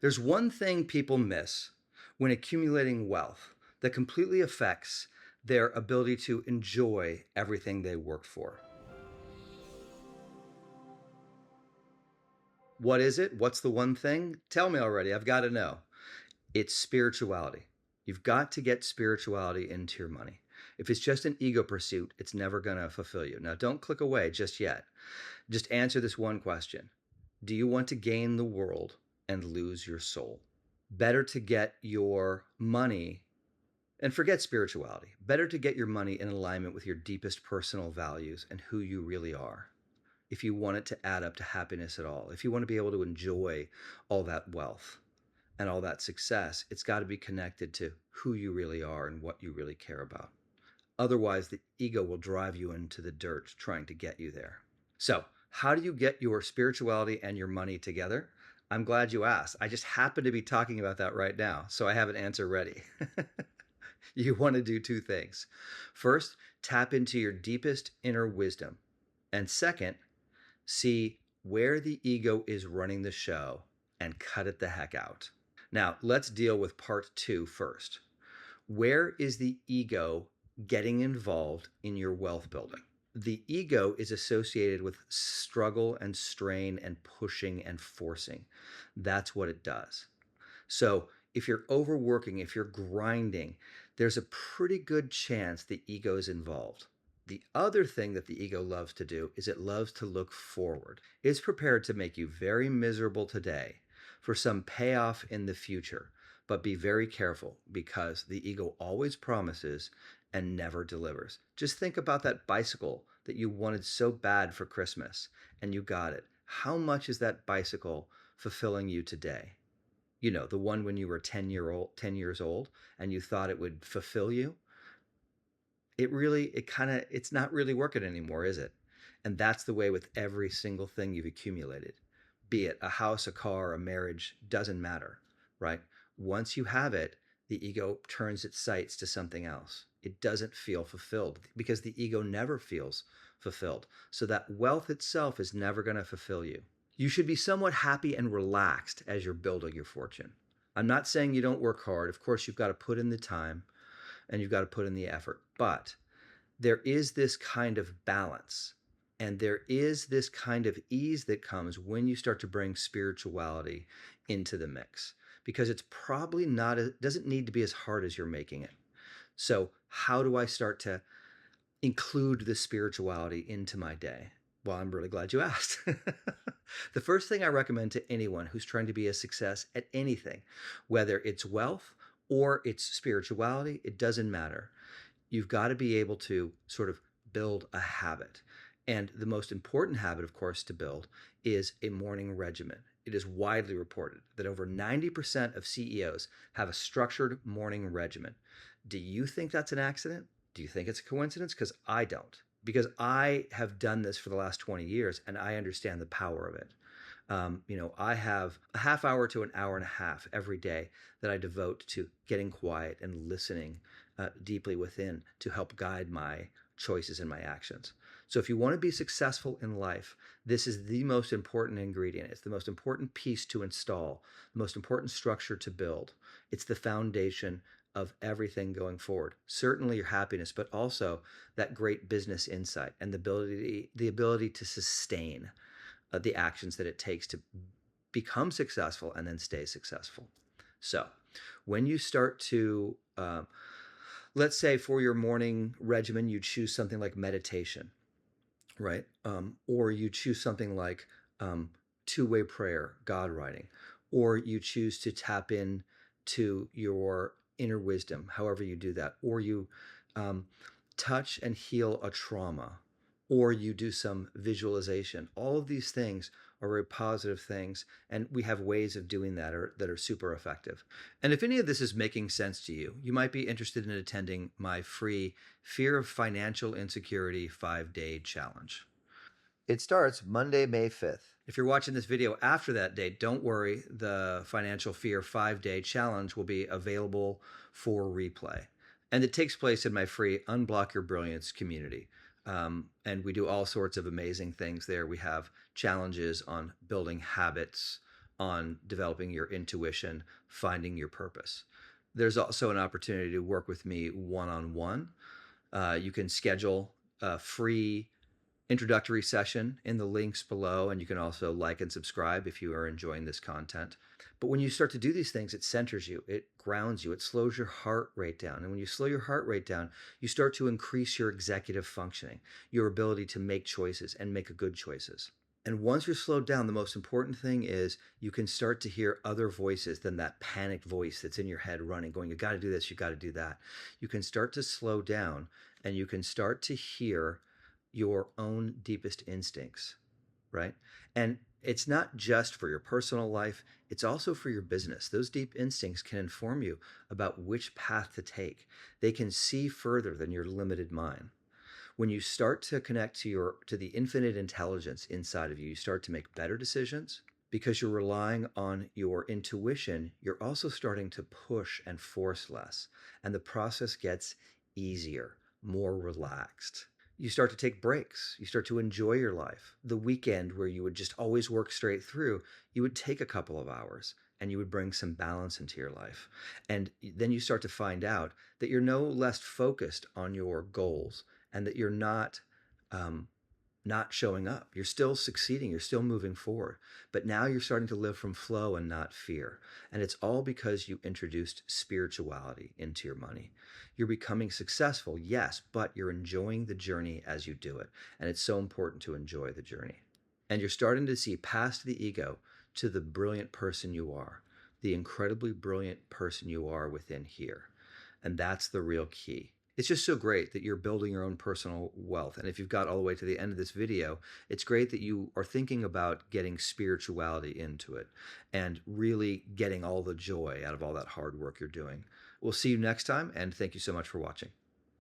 There's one thing people miss when accumulating wealth that completely affects their ability to enjoy everything they worked for. What is it? What's the one thing? Tell me already. I've got to know. It's spirituality. You've got to get spirituality into your money. If it's just an ego pursuit, it's never going to fulfill you. Now, don't click away just yet. Just answer this one question. Do you want to gain the world and lose your soul? Better to get your money, and forget spirituality, better to get your money in alignment with your deepest personal values and who you really are. If you want it to add up to happiness at all, if you want to be able to enjoy all that wealth and all that success, it's got to be connected to who you really are and what you really care about. Otherwise, the ego will drive you into the dirt trying to get you there. So, how do you get your spirituality and your money together? I'm glad you asked. I just happen to be talking about that right now, so I have an answer ready. You want to do two things. First, tap into your deepest inner wisdom. And second, see where the ego is running the show and cut it the heck out. Now, let's deal with part 2 first. Where is the ego getting involved in your wealth building? The ego is associated with struggle and strain and pushing and forcing. That's what it does. So if you're overworking, if you're grinding, there's a pretty good chance the ego is involved. The other thing that the ego loves to do is it loves to look forward. It's prepared to make you very miserable today for some payoff in the future. But be very careful because the ego always promises and never delivers. Just think about that bicycle that you wanted so bad for Christmas and you got it. How much is that bicycle fulfilling you today? You know, the one when you were 10 years old and you thought it would fulfill you. It's not really working anymore, is it? And that's the way with every single thing you've accumulated. Be it a house, a car, a marriage, doesn't matter, right? Once you have it, the ego turns its sights to something else. It doesn't feel fulfilled because the ego never feels fulfilled. So that wealth itself is never going to fulfill you. You should be somewhat happy and relaxed as you're building your fortune. I'm not saying you don't work hard. Of course, you've got to put in the time and you've got to put in the effort. But there is this kind of balance and there is this kind of ease that comes when you start to bring spirituality into the mix. Because it's probably doesn't need to be as hard as you're making it. So how do I start to include the spirituality into my day? Well, I'm really glad you asked. The first thing I recommend to anyone who's trying to be a success at anything, whether it's wealth or it's spirituality, it doesn't matter. You've got to be able to sort of build a habit. And the most important habit, of course, to build is a morning regimen. It is widely reported that over 90% of CEOs have a structured morning regimen. Do you think that's an accident? Do you think it's a coincidence? Because I don't. Because I have done this for the last 20 years and I understand the power of it. I have a half hour to an hour and a half every day that I devote to getting quiet and listening deeply within to help guide my choices and my actions. So if you want to be successful in life, this is the most important ingredient. It's the most important piece to install, the most important structure to build. It's the foundation of everything going forward. Certainly your happiness, but also that great business insight and the ability to sustain the actions that it takes to become successful and then stay successful. So when you start to, let's say for your morning regimen, you choose something like meditation, right? Or you choose something like two-way prayer, God writing, or you choose to tap in to your inner wisdom, however you do that, or you touch and heal a trauma, or you do some visualization. All of these things are very positive things, and we have ways of doing that that are super effective. And if any of this is making sense to you, you might be interested in attending my free Fear of Financial Insecurity 5-day challenge. It starts Monday, May 5th. If you're watching this video after that date, don't worry. The Financial Fear 5-day challenge will be available for replay. And it takes place in my free Unblock Your Brilliance community. And we do all sorts of amazing things there. We have challenges on building habits, on developing your intuition, finding your purpose. There's also an opportunity to work with me one-on-one. You can schedule a free introductory session in the links below, and you can also like and subscribe if you are enjoying this content. But when you start to do these things, it centers you, it grounds you, it slows your heart rate down. And when you slow your heart rate down, you start to increase your executive functioning, your ability to make choices and make good choices. And once you're slowed down, the most important thing is you can start to hear other voices than that panicked voice that's in your head running, going, you got to do this, you got to do that. You can start to slow down, and you can start to hear your own deepest instincts, right? And it's not just for your personal life, it's also for your business. Those deep instincts can inform you about which path to take. They can see further than your limited mind. When you start to connect to the infinite intelligence inside of you, you start to make better decisions. Because you're relying on your intuition, you're also starting to push and force less, and the process gets easier, more relaxed. You start to take breaks. You start to enjoy your life. The weekend where you would just always work straight through, you would take a couple of hours and you would bring some balance into your life. And then you start to find out that you're no less focused on your goals, and that you're not showing up. You're still succeeding. You're still moving forward. But now you're starting to live from flow and not fear. And it's all because you introduced spirituality into your money. You're becoming successful, yes, but you're enjoying the journey as you do it. And it's so important to enjoy the journey. And you're starting to see past the ego to the brilliant person you are, the incredibly brilliant person you are within here. And that's the real key. It's just so great that you're building your own personal wealth. And if you've got all the way to the end of this video, it's great that you are thinking about getting spirituality into it and really getting all the joy out of all that hard work you're doing. We'll see you next time, and thank you so much for watching.